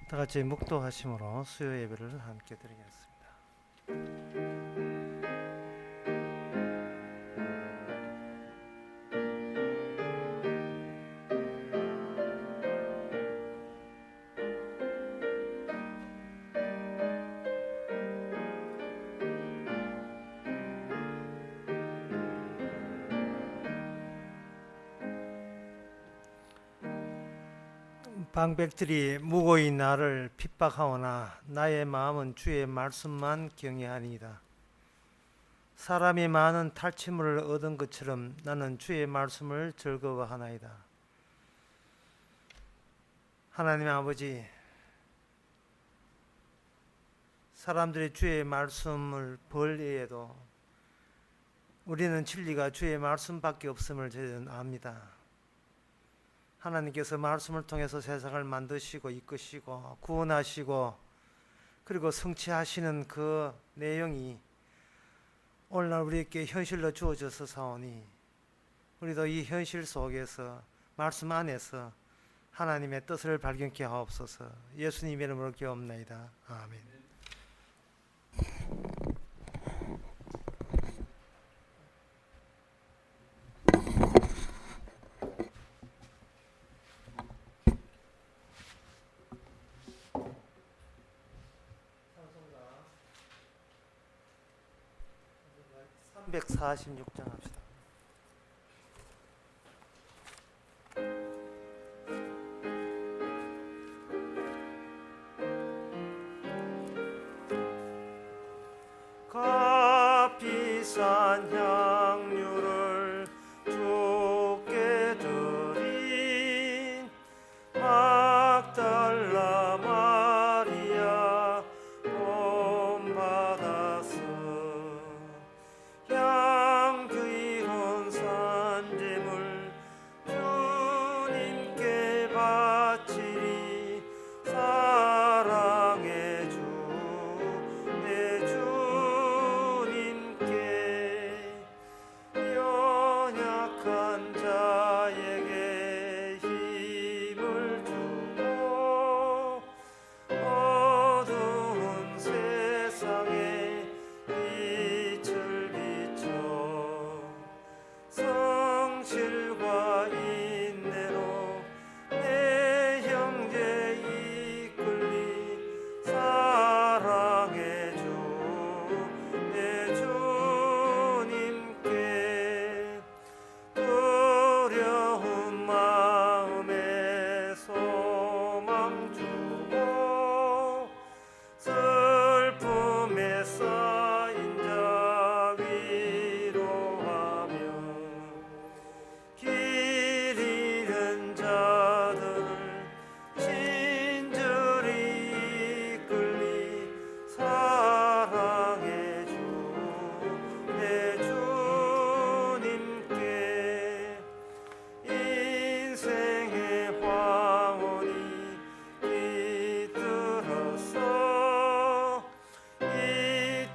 다 같이 묵도하심으로 수요 예배를 함께 드리겠습니다. 방백들이 무고히 나를 핍박하오나 나의 마음은 주의 말씀만 경외하니이다. 사람이 많은 탈취물을 얻은 것처럼 나는 주의 말씀을 즐거워하나이다. 하나님 아버지, 사람들이 주의 말씀을 벌이에도 우리는 진리가 주의 말씀밖에 없음을 저희는 압니다. 하나님께서 말씀을 통해서 세상을 만드시고 이끄시고 구원하시고 그리고 성취하시는 그 내용이 오늘날 우리에게 현실로 주어져서 사오니 우리도 이 현실 속에서 말씀 안에서 하나님의 뜻을 발견케 하옵소서. 예수님의 이름으로 기도합나이다. 아멘. 찬송가 346장 합시다. 값비싼 향유를 주께 드린 막달라 마리아 본받았음. 향기로운 산재물 주님께 바치리. 사랑의 주 내 주님께 연약한 자에게 힘을 주고 어두운 세상에 빛을 비춰 성실과 인내로 내 형제 이끌리. 사랑의 주 내 주님께 두려운 마음에 소망 주고 슬픔에 쌓인 자 위로하며 길 잃은 자들을 친절히 이끌리. 사랑의 주 내 주님께 인생의 황혼이 깃들어서 이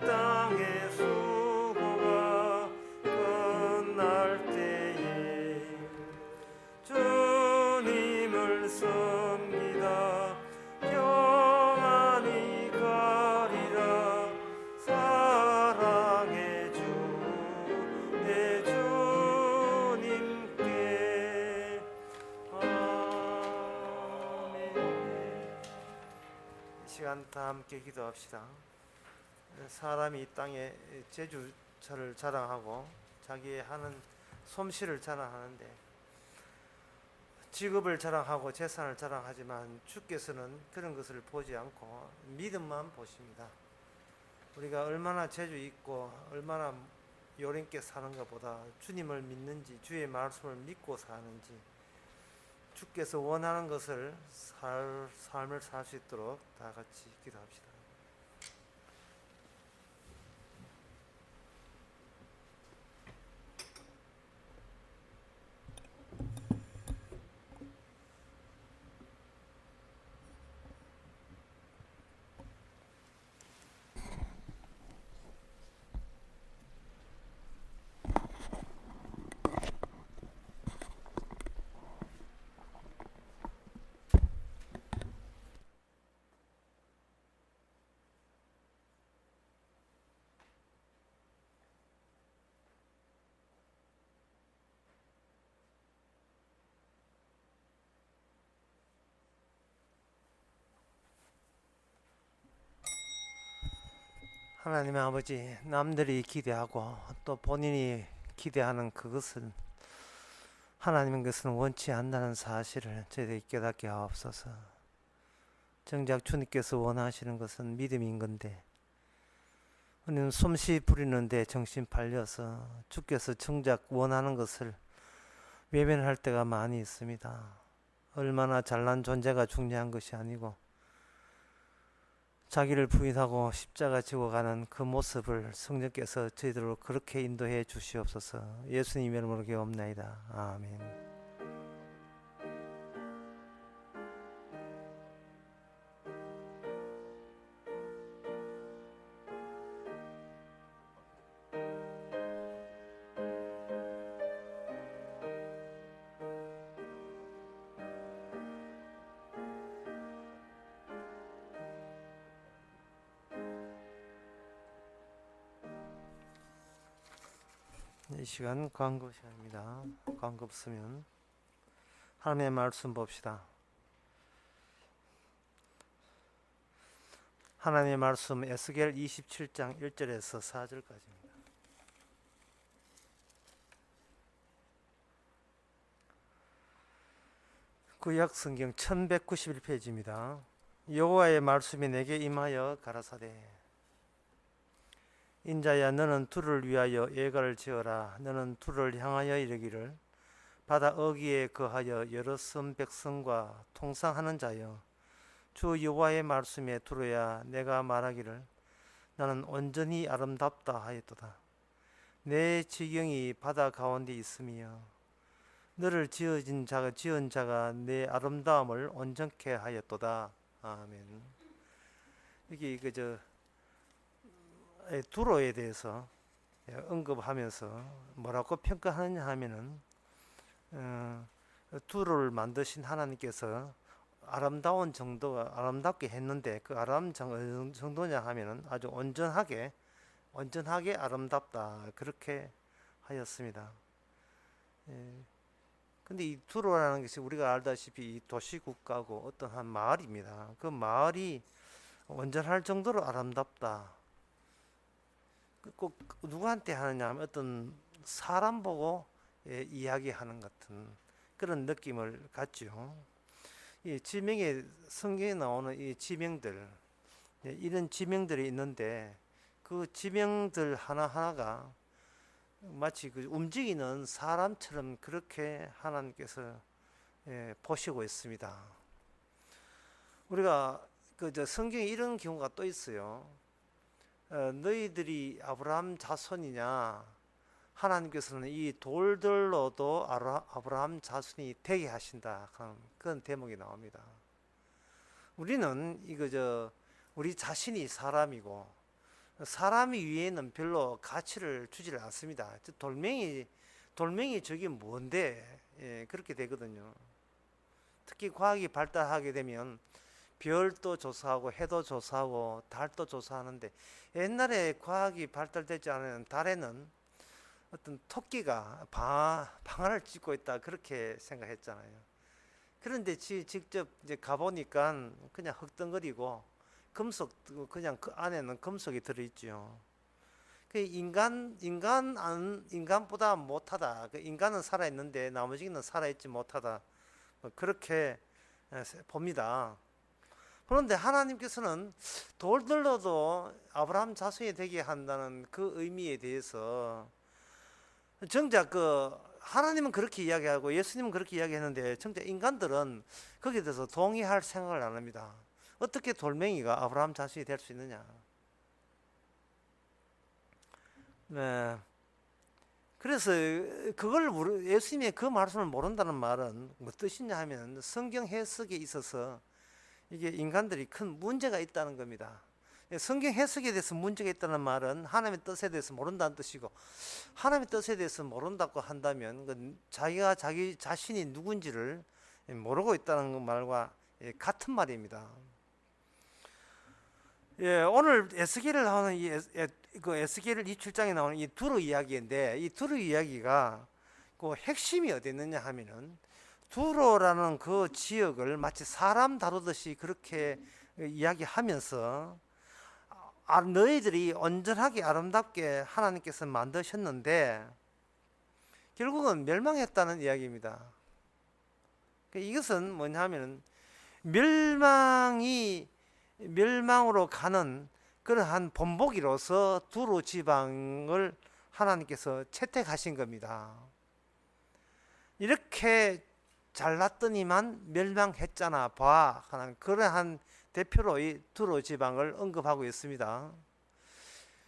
땅의 수고가 끝날 때에 주님을 섬기다 평안히 가리라. 사랑의 주 내 주님께. 아멘. 이 시간 다 함께 기도합시다. 사람이 이 땅에 재주처를 자랑하고 자기의 하는 솜씨를 자랑하는데 직업을 자랑하고 재산을 자랑하지만 주께서는 그런 것을 보지 않고 믿음만 보십니다. 우리가 얼마나 재주 있고 얼마나 요령있게 사는 것보다 주님을 믿는지 주의 말씀을 믿고 사는지 주께서 원하는 것을 삶을 살 수 있도록 다 같이 기도합시다. 하나님의 아버지, 남들이 기대하고 또 본인이 기대하는 그것은 하나님은 그것은 원치 않는다는 사실을 저희들이 깨닫게 하옵소서. 정작 주님께서 원하시는 것은 믿음인 건데 우리는 솜씨 부리는데 정신 팔려서 주께서 정작 원하는 것을 외면할 때가 많이 있습니다. 얼마나 잘난 존재가 중요한 것이 아니고 자기를 부인하고 십자가 지고 가는 그 모습을 성령께서 저희들로 그렇게 인도해 주시옵소서. 예수님 이름으로 기도옵나이다. 아멘. 이 시간 광고 시간입니다. 광고 없으면 하나님의 말씀 봅시다. 하나님의 말씀 에스겔 27장 1절에서 4절까지입니다. 구약 성경 1191페이지입니다. 여호와의 말씀이 내게 임하여 가라사대 인자야 너는 둘을 위하여 예가를 지어라. 너는 둘을 향하여 이르기를 바다 어귀에 거하여 여러 섬 백성과 통상하는 자여 주 여호와의 말씀에 들어야 내가 말하기를 나는 온전히 아름답다 하였도다. 내 지경이 바다 가운데 있으며 너를 지은 자가 내 아름다움을 온전케 하였도다. 아멘. 여기 두로에 대해서 언급하면서 뭐라고 평가하느냐 하면은 두로를 만드신 하나님께서 아름다운 정도가 아름답게 했는데 그 아름 정도냐 하면은 아주 온전하게 아름답다 그렇게 하였습니다. 근데 이 두로라는 것이 우리가 알다시피 이 도시국가고 어떤 한 마을입니다. 그 마을이 온전할 정도로 아름답다. 꼭 누구한테 하느냐 하면 어떤 사람 보고 이야기하는 같은 그런 느낌을 갖죠. 이 지명에 성경에 나오는 이 지명들 이런 지명들이 있는데 그 지명들 하나하나가 마치 그 움직이는 사람처럼 그렇게 하나님께서 보시고 있습니다. 우리가 성경에 이런 경우가 또 있어요. 너희들이 아브라함 자손이냐 하나님께서는 이 돌들로도 아브라함 자손이 되게 하신다 그런 대목이 나옵니다. 우리는 우리 자신이 사람이고 사람이 위에는 별로 가치를 주지를 않습니다. 돌멩이 저게 뭔데 그렇게 되거든요. 특히 과학이 발달하게 되면 별도 조사하고 해도 조사하고 달도 조사하는데 옛날에 과학이 발달되지 않은 달에는 어떤 토끼가 방아를 찧고 있다 그렇게 생각했잖아요. 그런데 직접 이제 가보니까 그냥 흙덩어리고 금속 그냥 그 안에는 금속이 들어있죠. 그 인간보다 못하다. 그 인간은 살아있는데 나머지는 살아있지 못하다. 그렇게 봅니다. 그런데 하나님께서는 돌들로도 아브라함 자손이 되게 한다는 그 의미에 대해서 정작 하나님은 그렇게 이야기하고 예수님은 그렇게 이야기했는데 정작 인간들은 거기에 대해서 동의할 생각을 안 합니다. 어떻게 돌멩이가 아브라함 자손이 될 수 있느냐? 네. 그래서 예수님의 그 말씀을 모른다는 말은 뭐 뜻이냐 하면 성경 해석에 있어서 이게 인간들이 큰 문제가 있다는 겁니다. 성경 해석에 대해서 문제가 있다는 말은 하나님의 뜻에 대해서 모른다는 뜻이고 하나님의 뜻에 대해서 모른다고 한다면 자기가 자기 자신이 누군지를 모르고 있다는 말과 같은 말입니다. 오늘 에스겔을 나오는 에스겔 27장에 나오는 이 두루 이야기인데 이 두루 이야기가 그 핵심이 어디 있느냐 하면은 두로라는 그 지역을 마치 사람 다루듯이 그렇게 이야기하면서 너희들이 온전하게 아름답게 하나님께서 만드셨는데 결국은 멸망했다는 이야기입니다. 이것은 뭐냐면 멸망으로 가는 그러한 본보기로서 두로 지방을 하나님께서 채택하신 겁니다. 이렇게 잘났더니만 멸망했잖아 봐 하는 그러한 대표로 이 두로 지방을 언급하고 있습니다.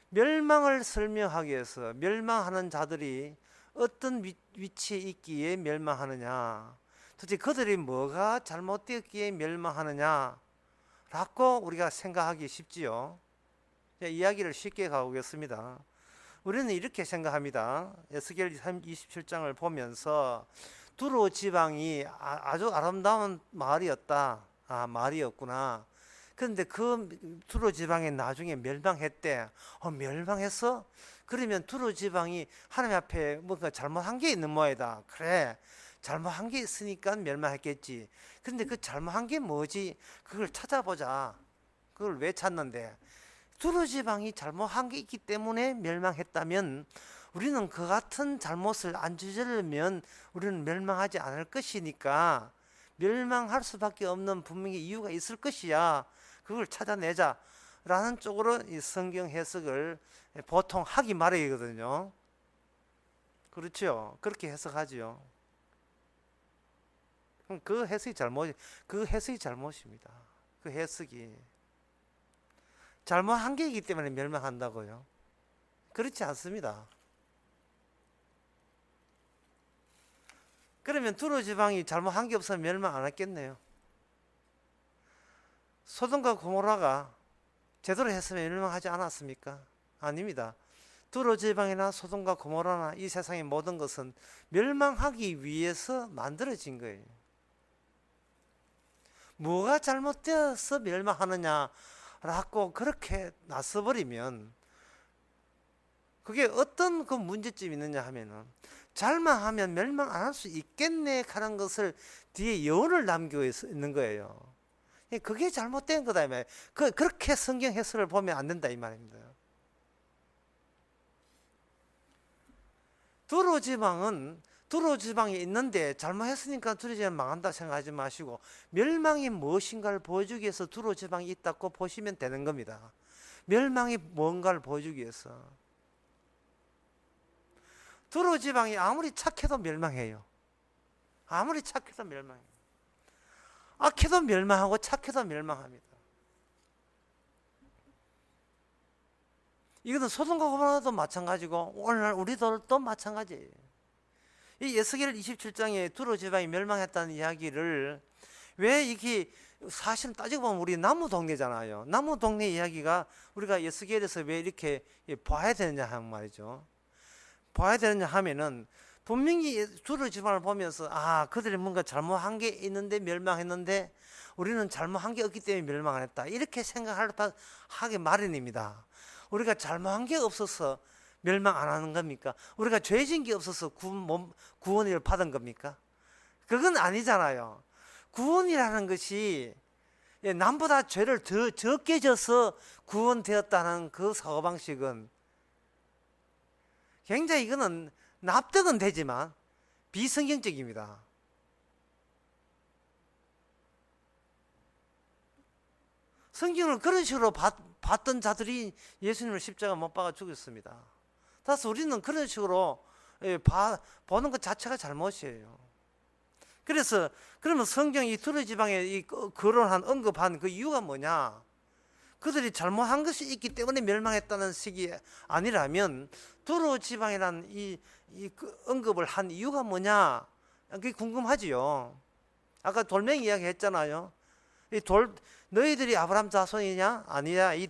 멸망을 설명하기 위해서 멸망하는 자들이 어떤 위치에 있기에 멸망하느냐, 도대체 그들이 뭐가 잘못되었기에 멸망하느냐 라고 우리가 생각하기 쉽지요. 이야기를 쉽게 가보겠습니다. 우리는 이렇게 생각합니다. 에스겔 27장을 보면서 두로 지방이 아주 아름다운 마을이었다. 마을이었구나. 그런데 그 두로 지방이 나중에 멸망했대. 멸망했어? 그러면 두로 지방이 하나님 앞에 뭔가 잘못한 게 있는 모양이다. 그래, 잘못한 게 있으니까 멸망했겠지. 그런데 그 잘못한 게 뭐지? 그걸 찾아보자. 그걸 왜 찾는데? 두로 지방이 잘못한 게 있기 때문에 멸망했다면 우리는 그 같은 잘못을 안 저지르면 우리는 멸망하지 않을 것이니까 멸망할 수밖에 없는 분명히 이유가 있을 것이야. 그걸 찾아내자 라는 쪽으로 이 성경 해석을 보통 하기 마련이거든요. 그렇죠? 그렇게 해석하지요. 그 해석이 잘못입니다. 그 해석이 잘못한 게 있기 때문에 멸망한다고요? 그렇지 않습니다. 그러면 두로 지방이 잘못한 게 없으면 멸망 안 했겠네요. 소돔과 고모라가 제대로 했으면 멸망하지 않았습니까? 아닙니다. 두로 지방이나 소돔과 고모라나 이 세상의 모든 것은 멸망하기 위해서 만들어진 거예요. 뭐가 잘못되어서 멸망하느냐 라고 그렇게 나서버리면 그게 어떤 그 문제점이 있느냐 하면은 잘못하면 멸망 안 할 수 있겠네 하는 것을 뒤에 여운을 남기고 있는 거예요. 그게 잘못된 거다 이 말이에요. 그렇게 성경 해석을 보면 안 된다 이 말입니다. 두로 지방이 있는데 잘못했으니까 두로 지방 망한다 생각하지 마시고 멸망이 무엇인가를 보여주기 위해서 두로 지방이 있다고 보시면 되는 겁니다. 멸망이 뭔가를 보여주기 위해서. 두로 지방이 아무리 착해도 멸망해요. 아무리 착해도 멸망해요. 악해도 멸망하고 착해도 멸망합니다. 이것은 소돔과 고모라도 마찬가지고 오늘날 우리들도 마찬가지예요. 이 에스겔 27장에 두로 지방이 멸망했다는 이야기를 왜 이게 사실 따지고 보면 우리 나무 동네잖아요. 나무 동네 이야기가 우리가 에스겔에서 왜 이렇게 봐야 되느냐 하는 말이죠. 봐야 되느냐 하면은 분명히 두로 지방을 보면서 그들이 뭔가 잘못한 게 있는데 멸망했는데 우리는 잘못한 게 없기 때문에 멸망을 했다. 이렇게 생각하기 마련입니다. 우리가 잘못한 게 없어서 멸망 안 하는 겁니까? 우리가 죄진 게 없어서 구원을 받은 겁니까? 그건 아니잖아요. 구원이라는 것이 남보다 죄를 더 적게 져서 구원되었다는 그 사고방식은 굉장히 이거는 납득은 되지만 비성경적입니다. 성경을 그런 식으로 봤던 자들이 예수님을 십자가 못 박아 죽였습니다. 따라서 우리는 그런 식으로 보는 것 자체가 잘못이에요. 그래서 그러면 성경이 두로 지방에 거론한 언급한 그 이유가 뭐냐? 그들이 잘못한 것이 있기 때문에 멸망했다는 식이 아니라면 두로 지방이라는 이 언급을 한 이유가 뭐냐? 그게 궁금하지요. 아까 돌멩이 이야기 했잖아요. 너희들이 아브라함 자손이냐? 아니야. 이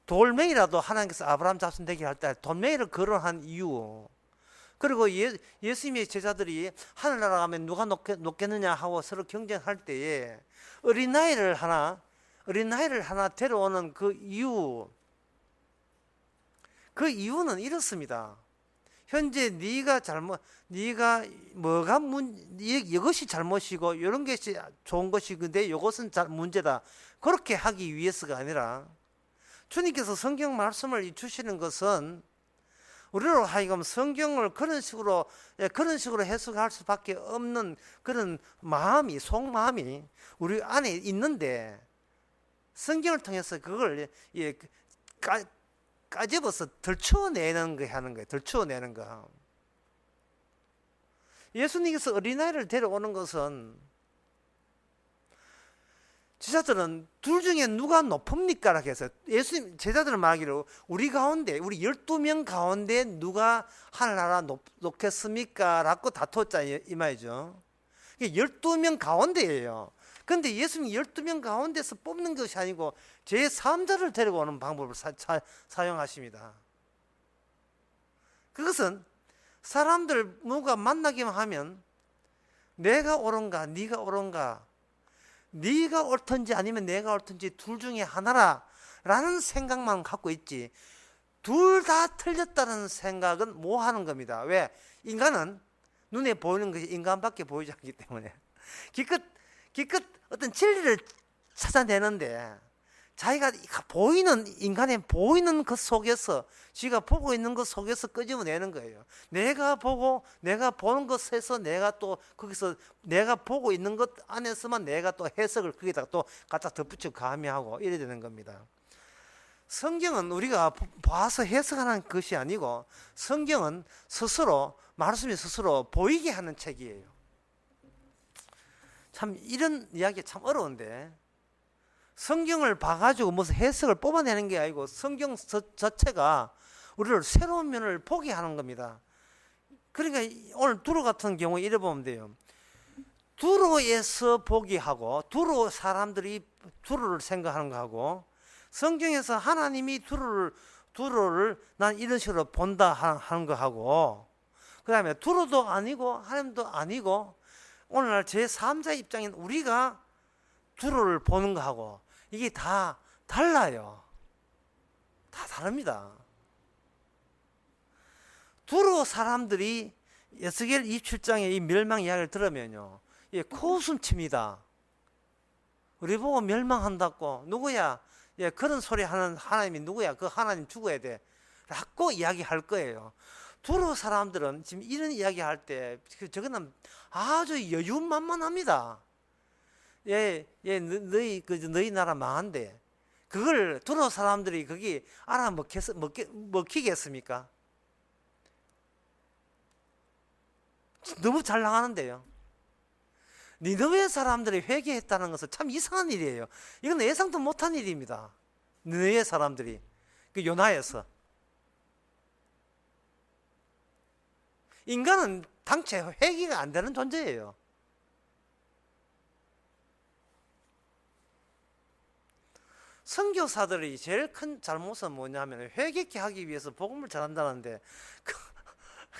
돌멩이라도 하나님께서 아브라함 자손 되게 할 때 돌멩이를 거론한 이유. 그리고 예수님의 제자들이 하늘나라 가면 누가 높겠느냐 하고 서로 경쟁할 때에 어린아이를 하나 데려오는 그 이유는 이렇습니다. 현재 이것이 잘못이고 이런 것이 좋은 것이근데 이것은 문제다. 그렇게 하기 위해서가 아니라 주님께서 성경 말씀을 주시는 것은 우리로 하여금 성경을 그런 식으로 해석할 수밖에 없는 그런 마음이, 속마음이 우리 안에 있는데, 성경을 통해서 그걸 까집어서 덜쳐내는 거 하는 거예요. 덜쳐내는 거. 예수님께서 어린아이를 데려오는 것은 제자들은 둘 중에 누가 높습니까? 라고 해서 예수님 제자들은 말하기로 우리 12명 가운데 누가 하늘나라 높겠습니까? 라고 다퉜잖아요. 이 말이죠. 12명 가운데예요. 근데 예수님이 12명 가운데서 뽑는 것이 아니고 제3자를 데리고 오는 방법을 사용하십니다. 그것은 사람들 누가 만나기만 하면 내가 옳은가 네가 옳은가, 네가 옳든지 아니면 내가 옳든지 둘 중에 하나라 라는 생각만 갖고 있지, 둘 다 틀렸다는 생각은 못 하는 겁니다. 왜? 인간은 눈에 보이는 것이 인간밖에 보이지 않기 때문에 기껏 어떤 진리를 찾아내는데 자기가 보이는, 인간의 보이는 것 속에서, 지가 보고 있는 것 속에서 끄집어내는 거예요. 내가 보는 것에서 내가 또 거기서 내가 보고 있는 것 안에서만 내가 또 해석을 거기다가 또 갖다 덧붙여 가미하고 이래야 되는 겁니다. 성경은 우리가 봐서 해석하는 것이 아니고 성경은 스스로, 말씀이 스스로 보이게 하는 책이에요. 참 이런 이야기 참 어려운데, 성경을 봐가지고 무슨 해석을 뽑아내는 게 아니고 성경 자체가 우리를 새로운 면을 보게 하는 겁니다. 그러니까 오늘 두로 같은 경우에 이래 보면 돼요. 두로에서 보기 하고, 두로 사람들이 두로를 생각하는 거하고, 성경에서 하나님이 두로를 난 이런 식으로 본다 하는 거하고, 그 다음에 두로도 아니고 하나님도 아니고 오늘날 제3자 입장인 우리가 두로를 보는 거하고 이게 다 달라요. 다 다릅니다. 두로 사람들이 에스겔 27장의 이 멸망 이야기를 들으면요, 코웃음 칩니다. 우리 보고 멸망한다고, 누구야? 그런 소리 하는 하나님이 누구야? 그 하나님 죽어야 돼 라고 이야기할 거예요. 두로 사람들은 지금 이런 이야기 할 때 저거는 아주 여유만만합니다. 너희 나라 망한데, 그걸 두로 사람들이 거기 먹히겠습니까? 너무 잘 나가는데요. 니느웨 사람들이 회개했다는 것은 참 이상한 일이에요. 이건 예상도 못한 일입니다. 니느웨 사람들이 그 요나에서, 인간은 당최 회개가 안 되는 존재예요. 선교사들이 제일 큰 잘못은 뭐냐면 회개케 하기 위해서 복음을 전한다는데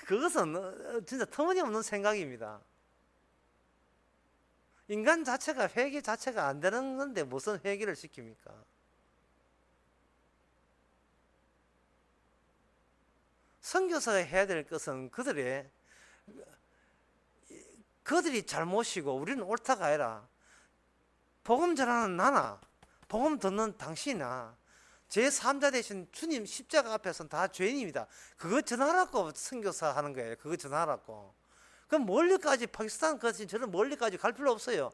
그것은 진짜 터무니없는 생각입니다. 인간 자체가 회개 자체가 안 되는 건데 무슨 회개를 시킵니까? 선교사가 해야 될 것은 그들이 잘못이고 우리는 옳다가 아니라, 복음 전하는 나나 복음 듣는 당신이나 제3자 대신 주님 십자가 앞에서는 다 죄인입니다. 그거 전하라고 선교사 하는 거예요. 그거 전하라고. 그럼 멀리까지, 파키스탄까지 저런 멀리까지 갈 필요 없어요.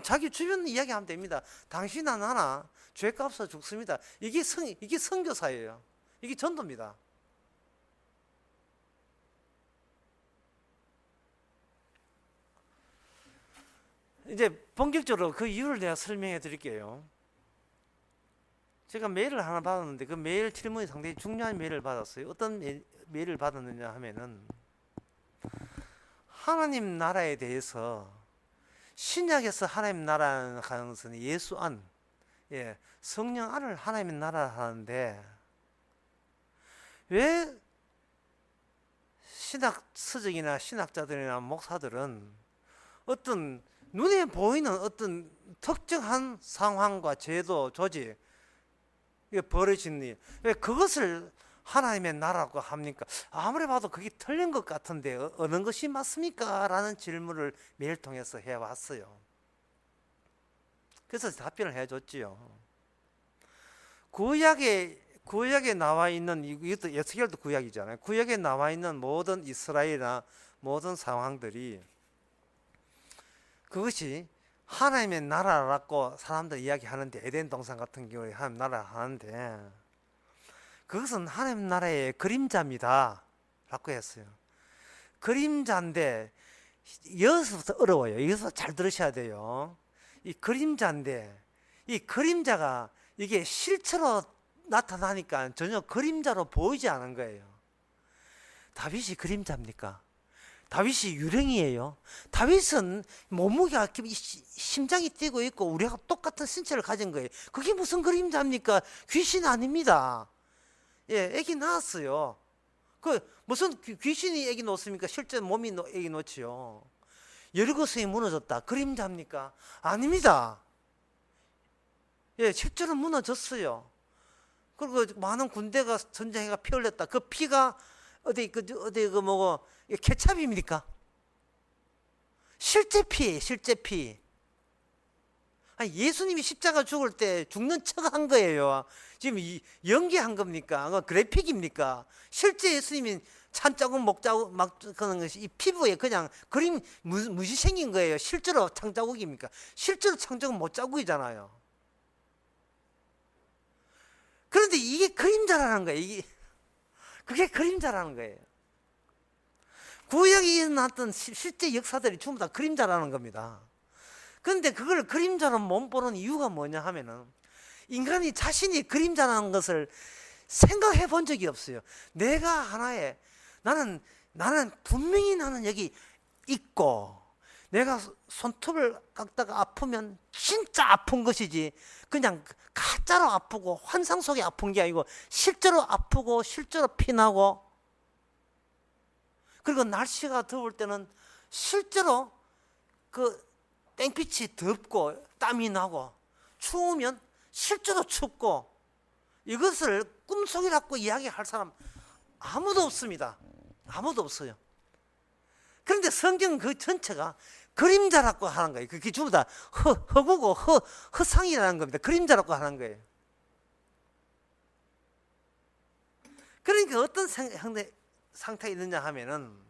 자기 주변 이야기하면 됩니다. 당신이나 나나 죄값서 죽습니다. 이게 선교사예요. 이게 전도입니다. 이제 본격적으로 그 이유를 내가 설명해 드릴게요. 제가 메일을 하나 받았는데 그 메일 질문이 상당히 중요한 메일을 받았어요. 어떤 메일을 받았느냐 하면은, 하나님 나라에 대해서 신약에서 하나님 나라는 가능성은 예수 안, 성령 안을 하나님 나라 하는데, 왜 신학 서적이나 신학자들이나 목사들은 어떤 눈에 보이는 어떤 특정한 상황과 제도, 조직, 벌어지는 일, 왜 그것을 하나님의 나라고 합니까? 아무리 봐도 그게 틀린 것 같은데 어느 것이 맞습니까? 라는 질문을 매일 통해서 해왔어요. 그래서 답변을 해줬지요. 구약에 나와 있는 이것도 에스겔도 구약이잖아요. 구약에 나와 있는 모든 이스라엘이나 모든 상황들이 그것이 하나님의 나라라고 사람들 이야기하는데, 에덴 동산 같은 경우에 하나님 나라 하는데 그것은 하나님 나라의 그림자입니다 라고 했어요. 그림자인데, 여기서부터 어려워요. 여기서 잘 들으셔야 돼요. 이 그림자인데, 이 그림자가 이게 실체로 나타나니까 전혀 그림자로 보이지 않은 거예요. 다윗이 그림자입니까? 다윗이 유령이에요. 다윗은 몸무게가 심장이 뛰고 있고 우리가 똑같은 신체를 가진 거예요. 그게 무슨 그림자입니까? 귀신 아닙니다. 예, 애기 낳았어요. 그 무슨 귀신이 애기 놓습니까? 실제 몸이 애기 놓지요. 여리고성이 무너졌다. 그림자입니까? 아닙니다. 예, 실제로 무너졌어요. 그리고 많은 군대가 전쟁해가 피 흘렸다. 그 피가 어디 뭐고 케찹입니까? 실제 피, 실제 피. 아니, 예수님이 십자가 죽을 때 죽는 척 한 거예요. 지금 연기한 겁니까? 그래픽입니까? 실제 예수님이 찬자국 목자국 막 그런 것이 이 피부에 그냥 그림 무시 생긴 거예요. 실제로 창자국입니까? 실제로 창자국 못자국이잖아요. 그런데 이게 그림자라는 거예요. 그게 그림자라는 거예요. 구약에 일어났던 실제 역사들이 전부 다 그림자라는 겁니다. 그런데 그걸 그림자로 못 보는 이유가 뭐냐 하면은, 인간이 자신이 그림자라는 것을 생각해 본 적이 없어요. 내가 하나의, 나는 분명히 나는 여기 있고, 내가 손톱을 깎다가 아프면 진짜 아픈 것이지, 그냥 가짜로 아프고 환상 속에 아픈 게 아니고 실제로 아프고 실제로 피나고, 그리고 날씨가 더울 때는 실제로 그 땡빛이 덥고 땀이 나고, 추우면 실제로 춥고, 이것을 꿈속이라고 이야기할 사람 아무도 없습니다. 아무도 없어요. 그런데 성경 그 전체가 그림자라고 하는 거예요. 그게 전부 다 허구고 허상이라는 겁니다. 그림자라고 하는 거예요. 그러니까 어떤 상태가 있느냐 하면은,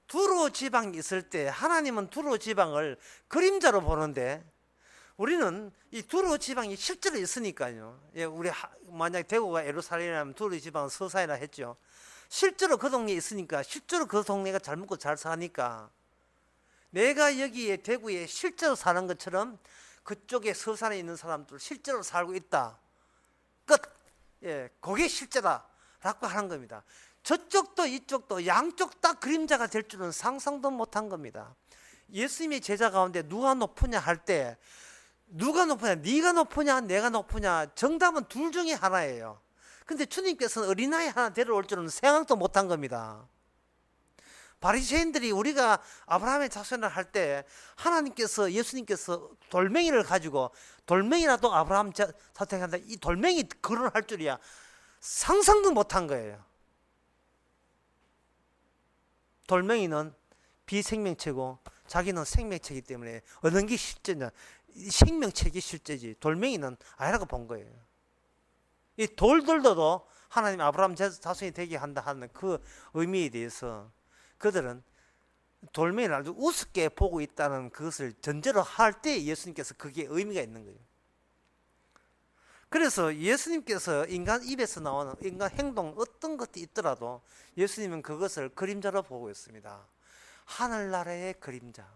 두로 지방이 있을 때 하나님은 두로 지방을 그림자로 보는데, 우리는 이 두로 지방이 실제로 있으니까요. 예, 우리 만약에 대구가 예루살렘이라면 두로 지방은 서사이라 했죠. 실제로 그 동네에 있으니까, 실제로 그 동네가 잘 먹고 잘 사니까, 내가 여기에 대구에 실제로 사는 것처럼 그쪽에 서산에 있는 사람들 실제로 살고 있다. 끝. 예, 그게 실제다라고 하는 겁니다. 저쪽도 이쪽도 양쪽 다 그림자가 될 줄은 상상도 못한 겁니다. 예수님의 제자 가운데 누가 높으냐 할 때, 누가 높으냐, 네가 높으냐 내가 높으냐, 정답은 둘 중에 하나예요. 근데 주님께서는 어린아이 하나 데려올 줄은 생각도 못한 겁니다. 바리새인들이 우리가 아브라함의 자손을 할 때 하나님께서, 예수님께서 돌멩이를 가지고, 돌멩이라도 아브라함 자손한다, 이 돌멩이 거론할 줄이야 상상도 못한 거예요. 돌멩이는 비생명체고 자기는 생명체이기 때문에 어느 게 실제냐, 생명체가 실제지 돌멩이는 아니라고 본 거예요. 이 돌들도 하나님 아브라함 자손이 되게 한다 하는 그 의미에 대해서 그들은 돌멩이를 아주 우습게 보고 있다는 것을 전제로 할 때 예수님께서 그게 의미가 있는 거예요. 그래서 예수님께서 인간 입에서 나오는 인간 행동 어떤 것이 있더라도 예수님은 그것을 그림자로 보고 있습니다. 하늘나라의 그림자.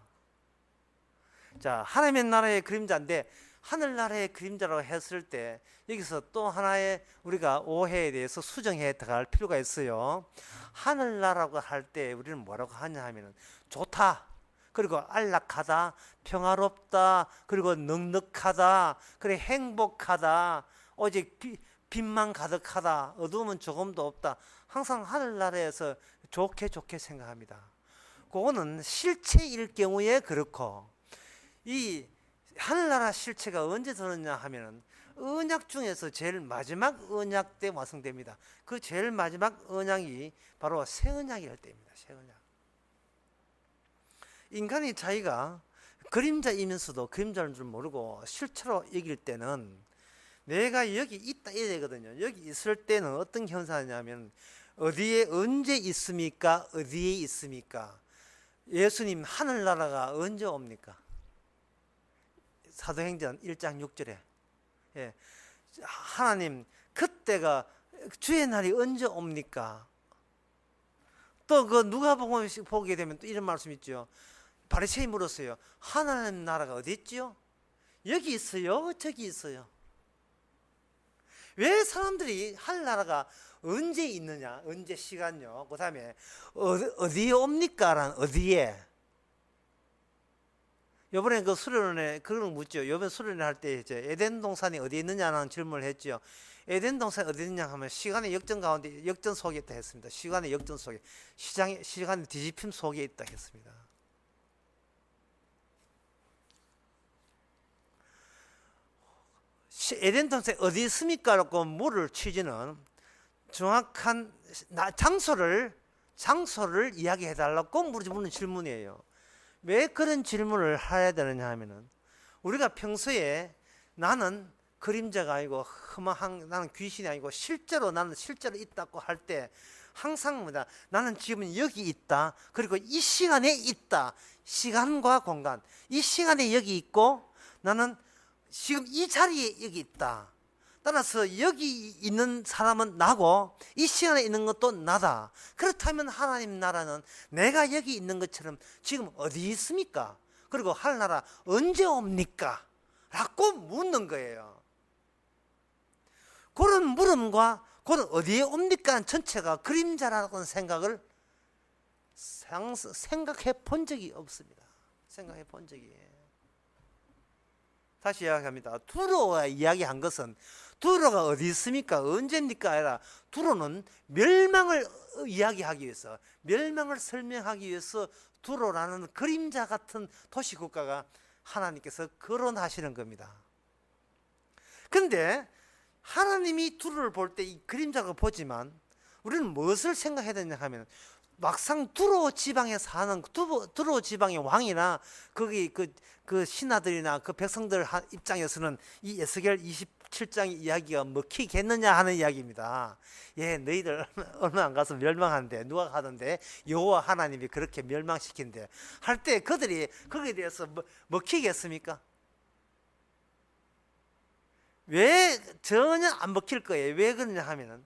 자, 하나님의 나라의 그림자인데, 하늘나라의 그림자라고 했을 때 여기서 또 하나의 우리가 오해에 대해서 수정해 들어갈 필요가 있어요. 하늘나라고 할 때 우리는 뭐라고 하냐 하면은 좋다, 그리고 안락하다, 평화롭다, 그리고 넉넉하다, 그리고 행복하다, 오직 빛만 가득하다, 어두움은 조금도 없다. 항상 하늘나라에서 좋게 생각합니다. 그거는 실체일 경우에 그렇고, 이 하늘나라 실체가 언제 들었냐 하면은 언약 중에서 제일 마지막 언약 때 완성됩니다. 그 제일 마지막 언약이 바로 새 언약일 때입니다. 새 언약. 인간이 자기가 그림자이면서도 그림자인 줄 모르고 실체로 여길 때는 내가 여기 있다 이래야 되거든요. 여기 있을 때는 어떤 현상이냐면 어디에 언제 있습니까? 어디에 있습니까? 예수님 하늘나라가 언제 옵니까? 사도행전 1장 6절에 예. 하나님 그때가 주의 날이 언제 옵니까? 또 그 누가복음 보게 되면 또 이런 말씀 있죠. 바리새인이 물었어요. 하나님 나라가 어디 있지요? 여기 있어요? 저기 있어요? 왜 사람들이 하늘나라가 언제 있느냐? 언제 시간요? 그 다음에 어디에 옵니까? 라는 어디에? 요번에 그 수련회 그걸 묻죠. 요번 수련회 할 때 이제 에덴 동산이 어디에 있느냐는 질문을 했죠. 에덴 동산이 어디 있느냐 하면 시간의 역전 가운데 역전 속에 있다 했습니다. 시간의 역전 속에 시간의 뒤집힘 속에 있다 했습니다. 에덴 동산이 어디 있습니까? 라고 물을 취지는 정확한 장소를 이야기해 달라고 묻는 질문이에요. 왜 그런 질문을 해야 되느냐 하면은 우리가 평소에 나는 그림자가 아니고 나는 귀신이 아니고 나는 실제로 있다고 할 때 항상 뭐다 나는 지금 여기 있다 그리고 이 시간에 있다 시간과 공간 이 시간에 여기 있고 나는 지금 이 자리에 여기 있다 따라서 여기 있는 사람은 나고 이 시간에 있는 것도 나다. 그렇다면 하나님 나라는 내가 여기 있는 것처럼 지금 어디 있습니까? 그리고 하늘나라 언제 옵니까? 라고 묻는 거예요. 그런 물음과 그런 어디에 옵니까? 전체가 그림자라는 생각을 생각해 본 적이 없습니다. 생각해 본 적이. 다시 이야기합니다. 두로가 이야기한 것은 두로가 어디 있습니까? 언제입니까? 아니라 두로는 멸망을 이야기하기 위해서 멸망을 설명하기 위해서 두로라는 그림자 같은 도시국가가 하나님께서 거론하시는 겁니다. 그런데 하나님이 두로를 볼 때 이 그림자가 보지만 우리는 무엇을 생각해야 되냐 하면 막상 두로 지방에 사는 두로 지방의 왕이나 거기 그 신하들이나 그 백성들 입장에서는 이 에스겔 27장 이야기가 먹히겠느냐 하는 이야기입니다. 예, 너희들 얼마 안 가서 멸망하는데 누가 가던데 여호와 하나님이 그렇게 멸망시킨대 할 때 그들이 거기에 대해서 먹히겠습니까? 왜 전혀 안 먹힐 거예요? 왜 그러냐 하면은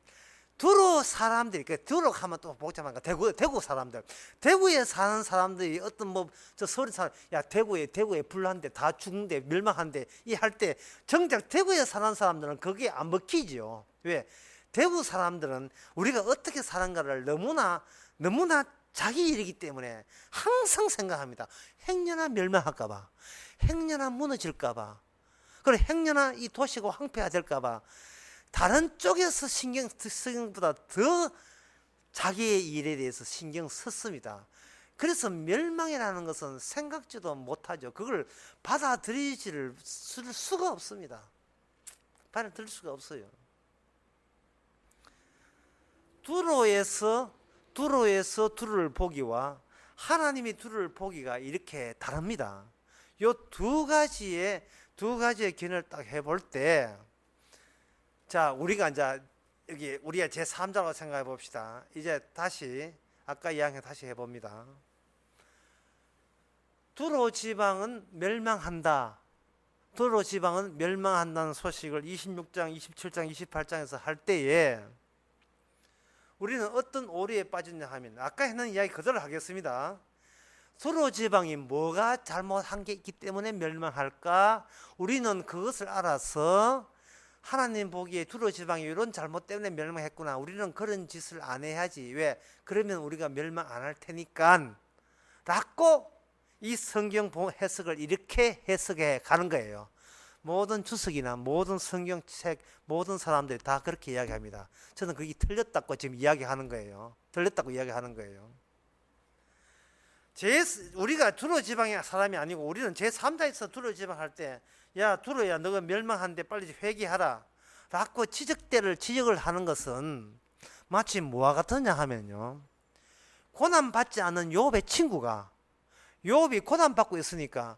두로 사람들이 두로 하면 또 복잡한가 대구 사람들 대구에 사는 사람들이 어떤 저 서울 사람 야 대구에 불난데 다 죽는데 멸망한데 이 할 때 정작 대구에 사는 사람들은 거기에 안 먹히죠. 왜? 대구 사람들은 우리가 어떻게 사는가를 너무나 자기 일이기 때문에 항상 생각합니다. 행여나 멸망할까봐 행여나 무너질까봐 그리고 행여나 이 도시가 황폐화 될까봐 다른 쪽에서 신경 쓰는 것보다 더 자기의 일에 대해서 신경 썼습니다. 그래서 멸망이라는 것은 생각지도 못하죠. 그걸 받아들일 수가 없습니다. 받아들일 수가 없어요. 두로에서 두로를 보기와 하나님이 두로를 보기가 이렇게 다릅니다. 이 두 가지의 견해를 딱 해볼 때 자, 우리가 이제 여기 우리가 제3자로 생각해 봅시다. 이제 다시 아까 이야기 다시 해봅니다. 두로 지방은 멸망한다. 두로 지방은 멸망한다는 소식을 26장, 27장, 28장에서 할 때에 우리는 어떤 오류에 빠졌냐 하면 아까 했는 이야기 그대로 하겠습니다. 두로 지방이 뭐가 잘못한 게 있기 때문에 멸망할까? 우리는 그것을 알아서 하나님 보기에 두로 지방이 이런 잘못 때문에 멸망했구나. 우리는 그런 짓을 안 해야지. 왜? 그러면 우리가 멸망 안 할 테니까 라고 이 성경 해석을 이렇게 해석해 가는 거예요. 모든 주석이나 모든 성경책 모든 사람들이 다 그렇게 이야기합니다. 저는 그게 틀렸다고 지금 이야기하는 거예요. 틀렸다고 이야기하는 거예요. 우리가 두로 지방의 사람이 아니고 우리는 제3자에서 두로 지방 할 때 야 두로야 너가 멸망한데 빨리 회개하라 라고 지적을 하는 것은 마치 뭐와 같으냐 하면요, 고난받지 않은 욥의 친구가 욥이 고난받고 있으니까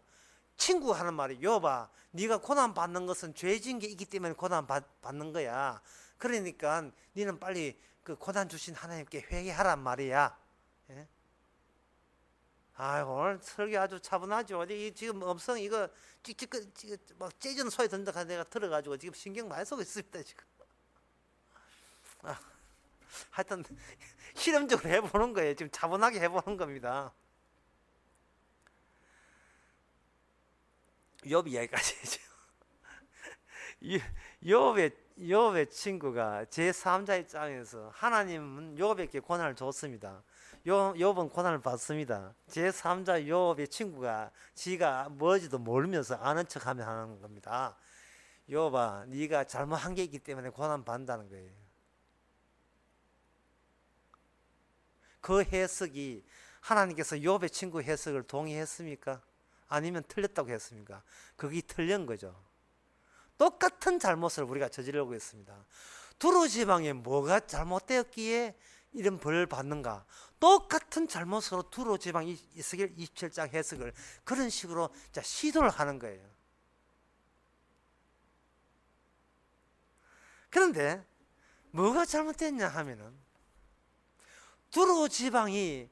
친구가 하는 말이 여봐, 네가 고난 받는 것은 죄 지은 게 있기 때문에 고난 받는 거야. 그러니까 너는 빨리 그 고난 주신 하나님께 회개하란 말이야. 예? 아이고, 오늘 설교 아주 차분하죠. 이 지금 음성 이거 찍찍 막 째지는 소리 듣는다 내가 들어가지고 지금 신경 많이 쓰고 있습니다 지금. 하여튼 실험적으로 해보는 거예요. 지금 차분하게 해보는 겁니다. 욥 이야기까지 해죠. 욥의 친구가 제3자의 입장에서 하나님은 욥에게 고난을 줬습니다. 욥은 고난을 받습니다. 제3자 욥의 친구가 지가 뭐지도 모르면서 아는 척하며 하는 겁니다. 욥아, 네가 잘못한 게 있기 때문에 고난 받는다는 거예요. 그 해석이 하나님께서 욥의 친구 해석을 동의했습니까? 아니면 틀렸다고 했습니까? 그게 틀린 거죠. 똑같은 잘못을 우리가 저지르고 있습니다. 두로 지방에 뭐가 잘못되었기에 이런 벌을 받는가? 똑같은 잘못으로 두로 지방 이스겔 27장 해석을 그런 식으로 시도를 하는 거예요. 그런데 뭐가 잘못됐냐 하면은 두로 지방이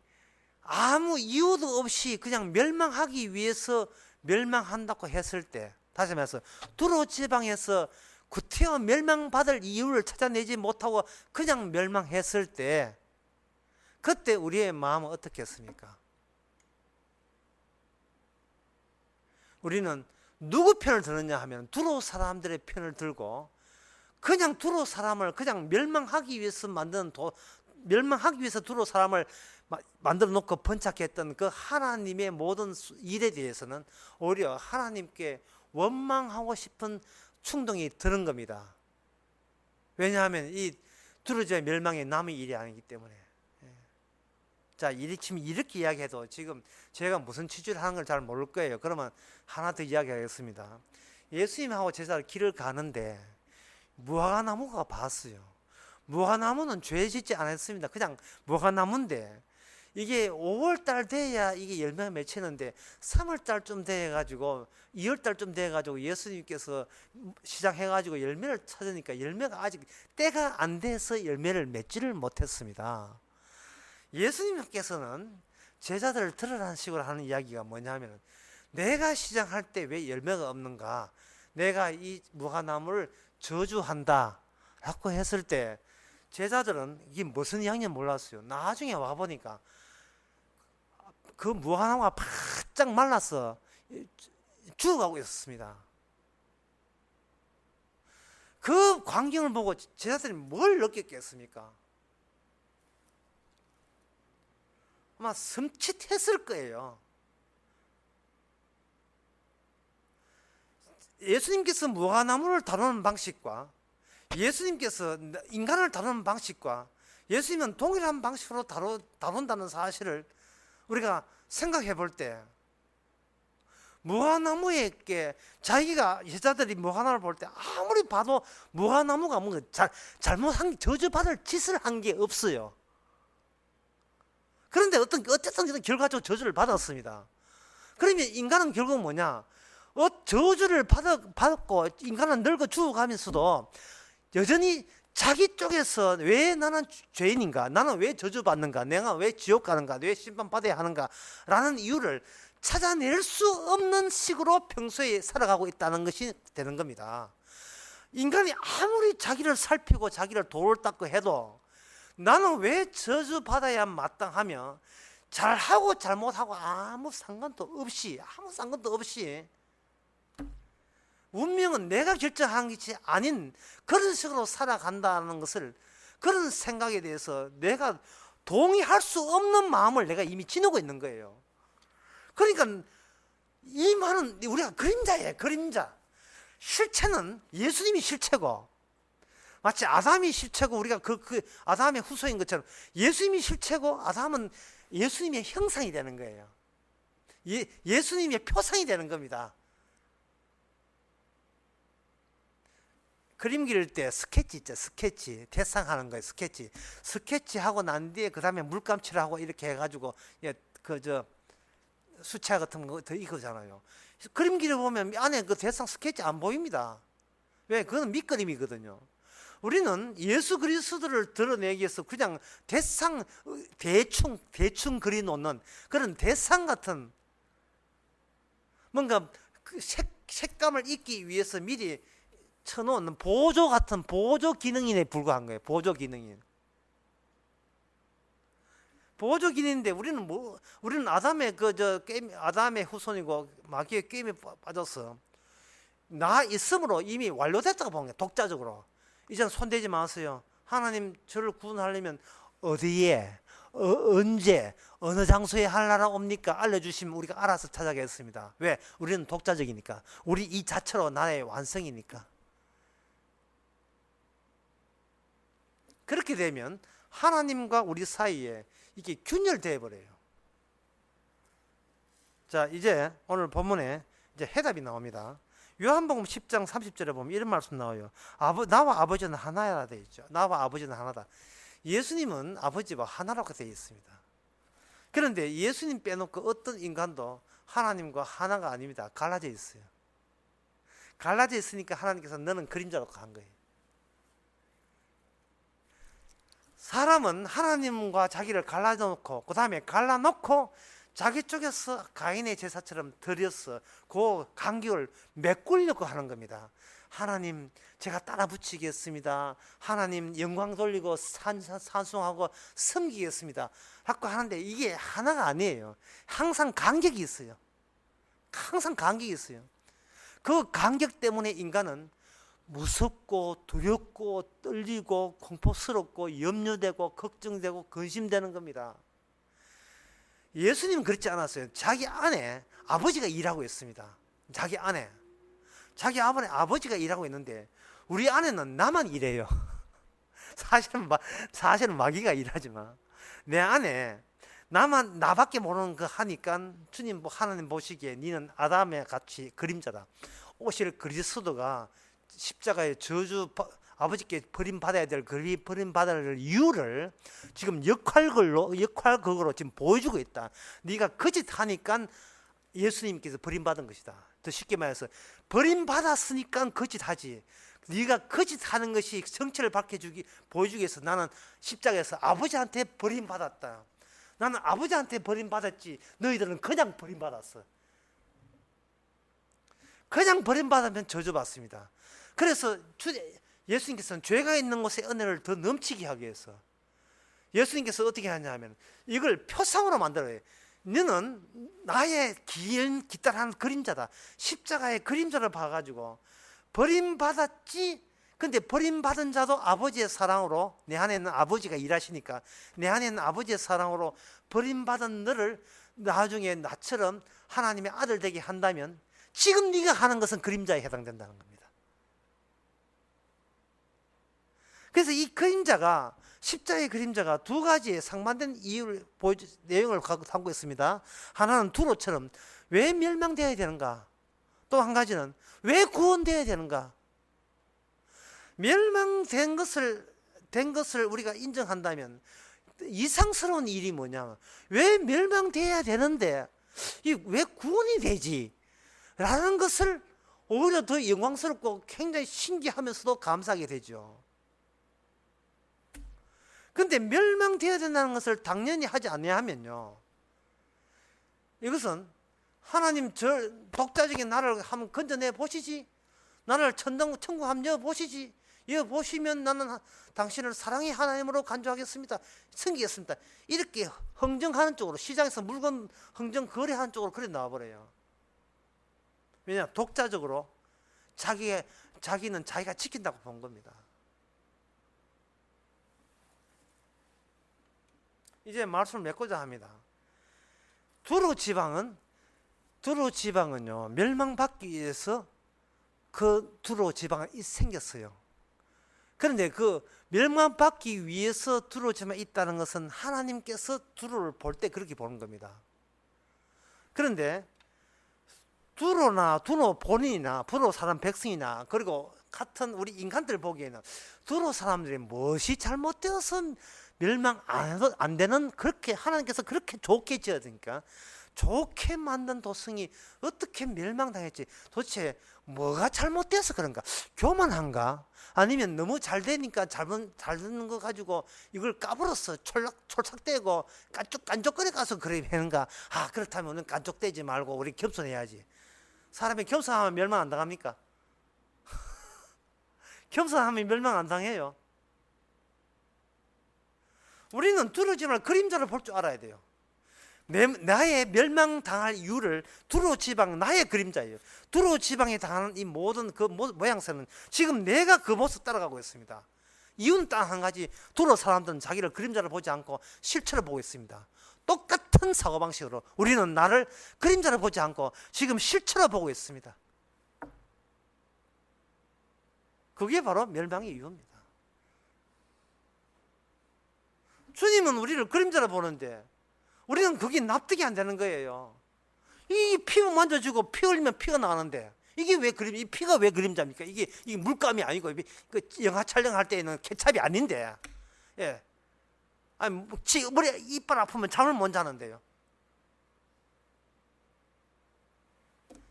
아무 이유도 없이 그냥 멸망하기 위해서 멸망한다고 했을 때, 다시 말해서 두로 지방에서 구태여 멸망받을 이유를 찾아내지 못하고 그냥 멸망했을 때, 그때 우리의 마음은 어떻겠습니까? 우리는 누구 편을 드느냐 하면 두로 사람들의 편을 들고, 그냥 두로 사람을 그냥 멸망하기 위해서 멸망하기 위해서 두로 사람을 만들어 놓고 번착했던 그 하나님의 모든 일에 대해서는 오히려 하나님께 원망하고 싶은 충동이 드는 겁니다. 왜냐하면 이 두루지의 멸망이 남의 일이 아니기 때문에. 자, 지금 이렇게 이야기해도 지금 제가 무슨 취지를 하는 걸 잘 모를 거예요. 그러면 하나 더 이야기하겠습니다. 예수님하고 제자를 길을 가는데 무화과나무가 봤어요. 무화과나무는 죄 짓지 않았습니다. 그냥 무화과나무인데 이게 5월달 돼야 이게 열매가 맺히는데 3월달쯤 돼가지고 2월달쯤 돼가지고 예수님께서 시작해가지고 열매를 찾으니까 열매가 아직 때가 안 돼서 열매를 맺지를 못했습니다. 예수님께서는 제자들을 들으라는 식으로 하는 이야기가 뭐냐면, 내가 시작할 때 왜 열매가 없는가? 내가 이 무화과나무를 저주한다 라고 했을 때 제자들은 이게 무슨 이야기인지 몰랐어요. 나중에 와보니까 그 무화과나무가 바짝 말라서 죽어가고 있었습니다. 그 광경을 보고 제자들이 뭘 느꼈겠습니까? 아마 섬찟했을 거예요. 예수님께서 무화과나무를 다루는 방식과 예수님께서 인간을 다루는 방식과 예수님은 동일한 방식으로 다룬다는 사실을 우리가 생각해 볼 때, 무화과나무에게 자기가 여자들이 무화과나무를 볼 때 아무리 봐도 무화과나무가 뭔가 잘못한 저주받을 짓을 한 게 없어요. 그런데 어쨌든 결과적으로 저주를 받았습니다. 그러면 인간은 결국 뭐냐? 저주를 받았고 인간은 늙어 죽어가면서도 여전히 자기 쪽에서 왜 나는 죄인인가? 나는 왜 저주받는가? 내가 왜 지옥 가는가? 왜 심판받아야 하는가? 라는 이유를 찾아낼 수 없는 식으로 평소에 살아가고 있다는 것이 되는 겁니다. 인간이 아무리 자기를 살피고 자기를 돌을 닦고 해도 나는 왜 저주받아야 마땅하며 잘하고 잘못하고 아무 상관도 없이 운명은 내가 결정한 것이 아닌 그런 식으로 살아간다는 것을, 그런 생각에 대해서 내가 동의할 수 없는 마음을 내가 이미 지니고 있는 거예요. 그러니까 이 말은 우리가 그림자예요. 그림자. 실체는 예수님이 실체고, 마치 아담이 실체고 우리가 그 아담의 후손인 것처럼 예수님이 실체고 아담은 예수님의 형상이 되는 거예요. 예수님의 표상이 되는 겁니다. 그림 그릴 때 스케치 있죠. 스케치. 대상하는 거예요. 스케치하고 난 뒤에 그 다음에 물감칠하고 이렇게 해가지고 수채화 같은 거 더 이거잖아요. 그림기를 보면 안에 그 대상 스케치 안 보입니다. 왜? 그건 밑그림이거든요. 우리는 예수 그리스도를 드러내기 위해서 그냥 대충 그려놓는 그런 대상 같은 뭔가 그 색감을 입기 위해서 미리 쳐놓는 보조 같은 보조 기능인에 불과한 거예요. 보조 기능인. 보조 기능인데 우리는 아담의 아담의 후손이고 마귀의 게임에 빠져서 나 있음으로 이미 완료됐다고 보는 거예요. 독자적으로. 이젠 손대지 마세요. 하나님 저를 구원하려면 어디에 언제 어느 장소에 할 나라 옵니까? 알려주시면 우리가 알아서 찾아가겠습니다. 왜? 우리는 독자적이니까. 우리 이 자체로 나라의 완성이니까. 그렇게 되면 하나님과 우리 사이에 이게 균열되어 버려요. 자, 이제 오늘 본문에 이제 해답이 나옵니다. 요한복음 10장 30절에 보면 이런 말씀 나와요. 나와 아버지는 하나라 되어 있죠. 나와 아버지는 하나다. 예수님은 아버지와 하나라고 되어 있습니다. 그런데 예수님 빼놓고 어떤 인간도 하나님과 하나가 아닙니다. 갈라져 있어요. 갈라져 있으니까 하나님께서 너는 그림자로 한 거예요. 사람은 하나님과 자기를 갈라놓고 그 다음에 갈라놓고 자기 쪽에서 가인의 제사처럼 드려서 그 간격을 메꾸려고 하는 겁니다. 하나님 제가 따라 붙이겠습니다. 하나님 영광 돌리고 찬송하고 섬기겠습니다. 하고 하는데 이게 하나가 아니에요. 항상 간격이 있어요. 항상 간격이 있어요. 그 간격 때문에 인간은 무섭고 두렵고 떨리고 공포스럽고 염려되고 걱정되고 근심되는 겁니다. 예수님은 그렇지 않았어요. 자기 안에 아버지가 일하고 있습니다. 자기 안에 아버지가 일하고 있는데 우리 안에는 나만 일해요. 사실은 마귀가 일하지만 내 안에 나밖에 모르는 거 하니까 주님 하나님 보시기에 니는 아담의 같이 그림자다. 오실 그리스도가 십자가의 저주 아버지께 버림받아야 될 버림받아야 될 이유를 지금 역할극으로 지금 보여주고 있다. 네가 거짓하니까 예수님께서 버림받은 것이다. 더 쉽게 말해서 버림받았으니까 거짓하지. 네가 거짓하는 것이 정체를 보여주기 위해서 나는 십자가에서 아버지한테 버림받았다. 나는 아버지한테 버림받았지. 너희들은 그냥 버림받았어. 그냥 버림받으면 저주받습니다. 그래서 예수님께서는 죄가 있는 곳에 은혜를 더 넘치게 하기 위해서 예수님께서 어떻게 하냐면 이걸 표상으로 만들어요. 너는 나의 기다란 그림자다. 십자가의 그림자를 봐가지고 버림받았지. 근데 버림받은 자도 아버지의 사랑으로 내 안에 있는 아버지가 일하시니까 내 안에 있는 아버지의 사랑으로 버림받은 너를 나중에 나처럼 하나님의 아들 되게 한다면 지금 네가 하는 것은 그림자에 해당된다는 겁니다. 그래서 이 그림자가 십자가의 그림자가 두 가지의 상반된 내용을 담고 있습니다. 하나는 두로처럼 왜 멸망되어야 되는가? 또 한 가지는 왜 구원되어야 되는가? 멸망된 것을 우리가 인정한다면 이상스러운 일이 뭐냐? 왜 멸망되어야 되는데 왜 구원이 되지? 라는 것을 오히려 더 영광스럽고 굉장히 신기하면서도 감사하게 되죠. 근데 멸망되어야 된다는 것을 당연히 하지 아니하면요, 이것은 하나님 저 독자적인 나를 한번 건져내 보시지, 나를 천국 한번 여보시지, 여보시면 나는 당신을 사랑의 하나님으로 간주하겠습니다, 섬기겠습니다, 이렇게 흥정하는 쪽으로, 시장에서 물건 흥정 거래하는 쪽으로 그래 나와버려요. 왜냐? 독자적으로 자기는 자기가 지킨다고 본 겁니다. 이제 말씀을 맺고자 합니다. 두로 지방은요, 멸망받기 위해서 그 두로 지방이 생겼어요. 그런데 그 멸망받기 위해서 두로 지방이 있다는 것은 하나님께서 두로를 볼 때 그렇게 보는 겁니다. 그런데 두로 본인이나 두로 사람 백성이나 그리고 같은 우리 인간들 보기에는 두로 사람들이 무엇이 잘못되어서 멸망 안 되는, 그렇게 하나님께서 그렇게 좋게 지어드니까 좋게 만든 도성이 어떻게 멸망당했지? 도대체 뭐가 잘못돼서 그런가? 교만한가? 아니면 너무 잘 되니까 잘 되는 거 가지고 이걸 까불어서 촐싹대고 깐족거려 가서 그래 하는가? 아, 그렇다면 우리는 깐족대지 말고 우리 겸손해야지. 사람이 겸손하면 멸망 안 당합니까? 겸손하면 멸망 안 당해요. 우리는 두려워하지 말고 그림자를 볼 줄 알아야 돼요. 나의 멸망당할 이유를 두로 지방 나의 그림자예요. 두로 지방에 당하는 이 모든 그 모양새는 지금 내가 그 모습 따라가고 있습니다. 이유는 딱 한 가지. 두로 사람들은 자기를 그림자를 보지 않고 실체를 보고 있습니다. 똑같은 사고방식으로 우리는 나를 그림자를 보지 않고 지금 실체로 보고 있습니다. 그게 바로 멸망의 이유입니다. 주님은 우리를 그림자로 보는데 우리는 그게 납득이 안 되는 거예요. 이 피 만져주고 피 흘리면 피가 나가는데 이게 왜 이 피가 왜 그림자입니까? 이게 물감이 아니고 그 영화 촬영할 때는 케찹이 아닌데, 예, 아니 머리 이빨 아프면 잠을 못 자는데요.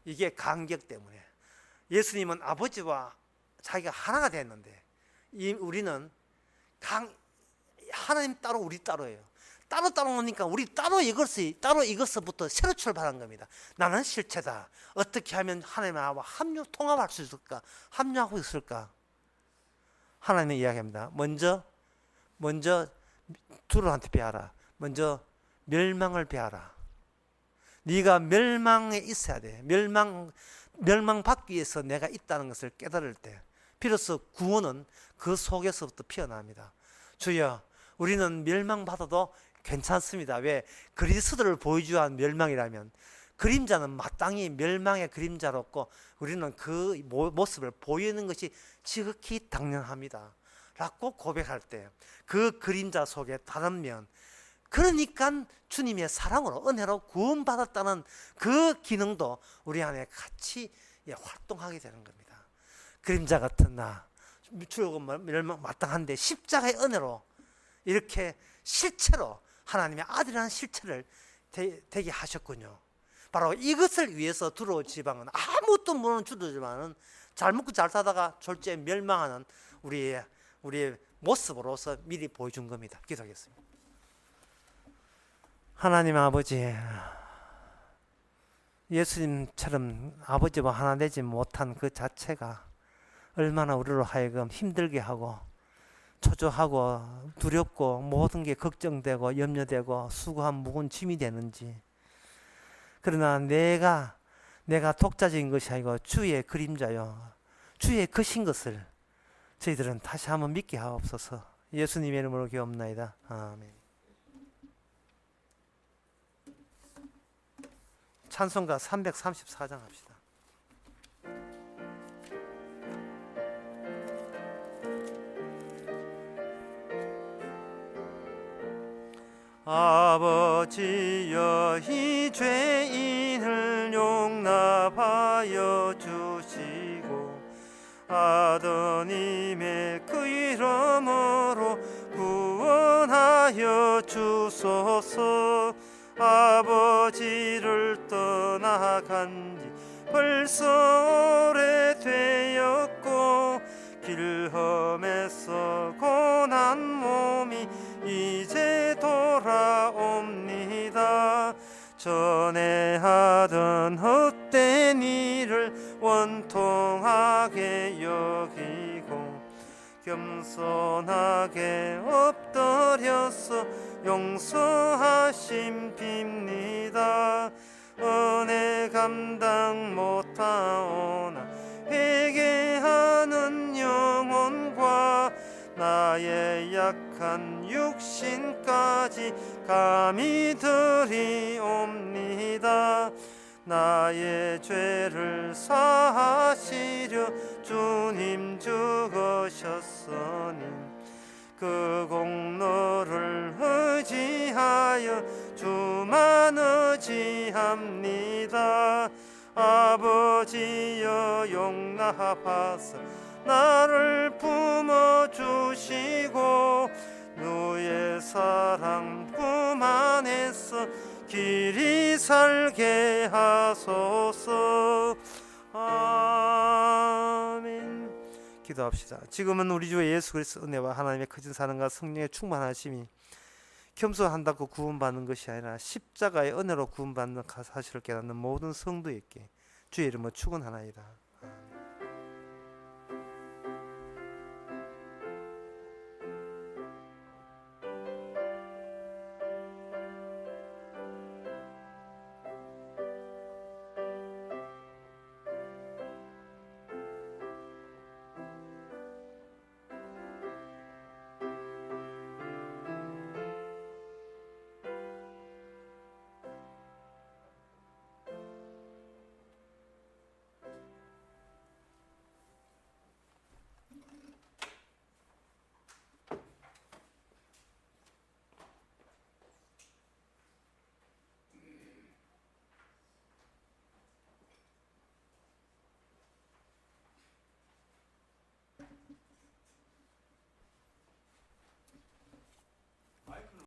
이게 간격 때문에. 예수님은 아버지와 자기가 하나가 됐는데 우리는 하나님 따로 우리 따로예요. 따로 노니까 우리 따로 이것부터 새로 출발한 겁니다. 나는 실체다. 어떻게 하면 하나님과 통합할 수 있을까? 합류하고 있을까? 하나님은 이야기합니다. 먼저 두루한테 배워라. 먼저 멸망을 배워라. 네가 멸망에 있어야 돼. 멸망받기 위해서 내가 있다는 것을 깨달을 때 비로소 구원은 그 속에서부터 피어납니다. 주여, 우리는 멸망받아도 괜찮습니다. 왜? 그리스도를 보여주한 멸망이라면 그림자는 마땅히 멸망의 그림자롭고 우리는 그 모습을 보이는 것이 지극히 당연합니다 라고 고백할 때 그 그림자 속에 다른 면, 그러니까 주님의 사랑으로 은혜로 구원받았다는 그 기능도 우리 안에 같이 활동하게 되는 겁니다. 그림자 같은 나, 출애굽 멸망 마땅한데 십자가의 은혜로 이렇게 실체로 하나님의 아들이라는 실체를 되게 하셨군요. 바로 이것을 위해서 두로 지방은 아무것도 모르는 주도 지방은 잘 먹고 잘 사다가 졸지에 멸망하는 우리의 모습으로서 미리 보여준 겁니다. 기도하겠습니다. 하나님 아버지, 예수님처럼 아버지와 하나 되지 못한 그 자체가 얼마나 우리로 하여금 힘들게 하고 초조하고 두렵고 모든 게 걱정되고 염려되고 수고한 무거운 짐이 되는지. 그러나 내가 독자적인 것이 아니고 주의 그림자요, 주의 것인 것을 저희들은 다시 한번 믿게 하옵소서. 예수님의 이름으로 기도합나이다. 아멘. 찬송가 334장 합시다. 아버지여, 이 죄인을 용납하여 주시고 아드님의 그 이름으로 구원하여 주소서. 아버지를 떠나간 지 벌써 오래되었고 길험에서 고난 몸이 이제 돌아옵니다. 전에 하던 헛된 일을 원통하게 여기고 겸손하게 엎드려서 용서하심 빕니다. 은혜 감당 못하오나 회개하는 영혼과 나의 약한 육신까지 감히 드리옵니다. 나의 죄를 사하시려 주님 죽으셨으니 그 공로를 의지하여 주만 의지합니다. 아버지여, 용납하사 나를 품어주시고 누의 사랑 품 안에서 길이 살게 하소서. 아멘. 기도합시다. 지금은 우리 주 예수 그리스도 은혜와 하나님의 크신 사랑과 성령의 충만하심이 겸손한다고 구원받는 것이 아니라 십자가의 은혜로 구원받는 사실을 깨닫는 모든 성도에게 주의 이름으로 축원하나이다.